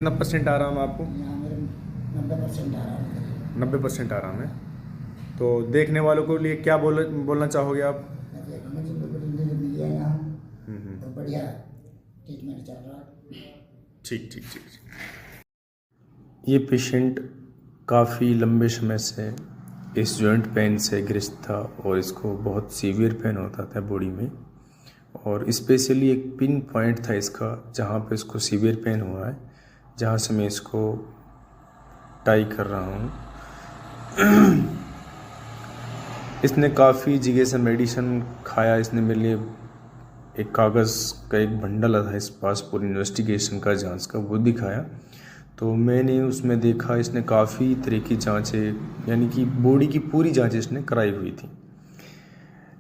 कितना परसेंट आराम है आपको? यहाँ मेरे 90% आराम है। 90% आराम है। तो देखने वालों को लिए क्या बोलना चाहोगे आप? मुझे बड़ी मिली है यहाँ, हम्म। तो बढ़िया ट्रीटमेंट चल रहा है। ठीक ठीक ठीक ठीक। ये पेशेंट काफ़ी लंबे समय से इस जॉइंट पेन से ग्रस्त था और इसको बहुत सीवियर पेन होता था बॉडी में, और स्पेशली एक पिन पॉइंट था इसका जहाँ पे इसको सीवियर पेन हुआ है, जहाँ से मैं इसको टाई कर रहा हूँ। इसने काफ़ी जगह से मेडिसिन खाया। इसने मेरे लिए एक कागज़ का एक बंडल था इस पास पूरी इन्वेस्टिगेशन का, जांच का, वो दिखाया। तो मैंने उसमें देखा इसने काफ़ी तरह की जांचें, यानी कि बॉडी की पूरी जांच इसने कराई हुई थी,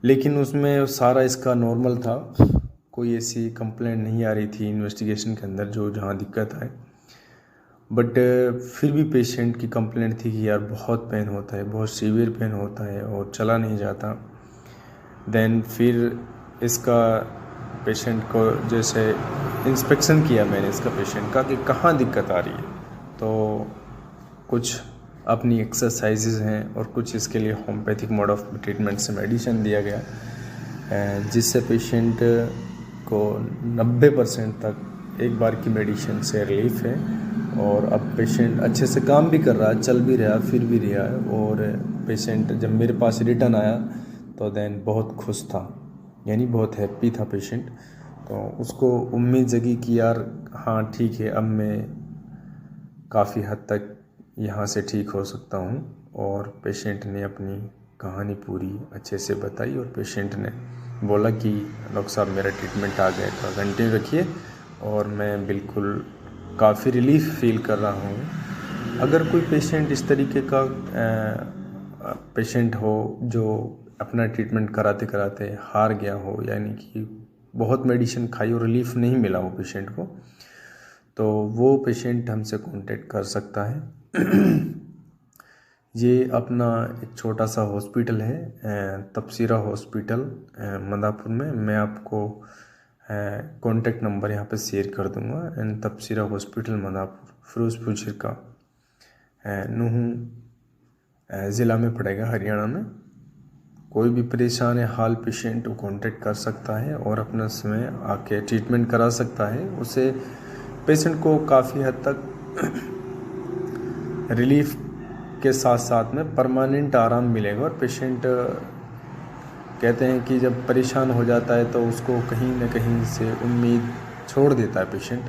लेकिन उसमें सारा इसका नॉर्मल था। कोई ऐसी कंप्लेंट नहीं आ रही थी इन्वेस्टिगेशन के अंदर जो जहाँ दिक्कत आए। बट फिर भी पेशेंट की कंप्लेंट थी कि यार बहुत पेन होता है, बहुत सीवियर पेन होता है और चला नहीं जाता। देन फिर इसका पेशेंट को जैसे इंस्पेक्शन किया मैंने इसका पेशेंट का कि कहाँ दिक्कत आ रही है, तो कुछ अपनी एक्सरसाइजेज हैं और कुछ इसके लिए होम्योपैथिक मोड ऑफ ट्रीटमेंट से मेडिसिन दिया गया, जिससे पेशेंट को 90% तक एक बार की मेडिसिन से रिलीफ है। और अब पेशेंट अच्छे से काम भी कर रहा है, चल भी रहा, फिर भी रहा है। और पेशेंट जब मेरे पास रिटर्न आया तो देन बहुत खुश था, यानी बहुत हैप्पी था पेशेंट। तो उसको उम्मीद जगी कि यार हाँ ठीक है, अब मैं काफ़ी हद तक यहाँ से ठीक हो सकता हूँ। और पेशेंट ने अपनी कहानी पूरी अच्छे से बताई और पेशेंट ने बोला कि डॉक्टर साहब मेरा ट्रीटमेंट आ गया था, कंटिन्यू रखिए, और मैं बिल्कुल काफ़ी रिलीफ फील कर रहा हूँ। अगर कोई पेशेंट इस तरीके का पेशेंट हो जो अपना ट्रीटमेंट कराते कराते हार गया हो, यानी कि बहुत मेडिसिन खाई और रिलीफ नहीं मिला वो पेशेंट को, तो वो पेशेंट हमसे कांटेक्ट कर सकता है। ये अपना एक छोटा सा हॉस्पिटल है, तबसीरा हॉस्पिटल मदापुर में। मैं आपको कॉन्टेक्ट नंबर यहाँ पे शेयर कर दूँगा। एंड तबसीरा हॉस्पिटल मदापुर फिरोजपुर झिरका नूह ज़िला में पड़ेगा, हरियाणा में। कोई भी परेशान है हाल पेशेंट वो कांटेक्ट कर सकता है और अपना समय आके ट्रीटमेंट करा सकता है। उसे पेशेंट को काफ़ी हद तक रिलीफ के साथ साथ में परमानेंट आराम मिलेगा। और पेशेंट कहते हैं कि जब परेशान हो जाता है तो उसको कहीं ना कहीं से उम्मीद छोड़ देता है पेशेंट।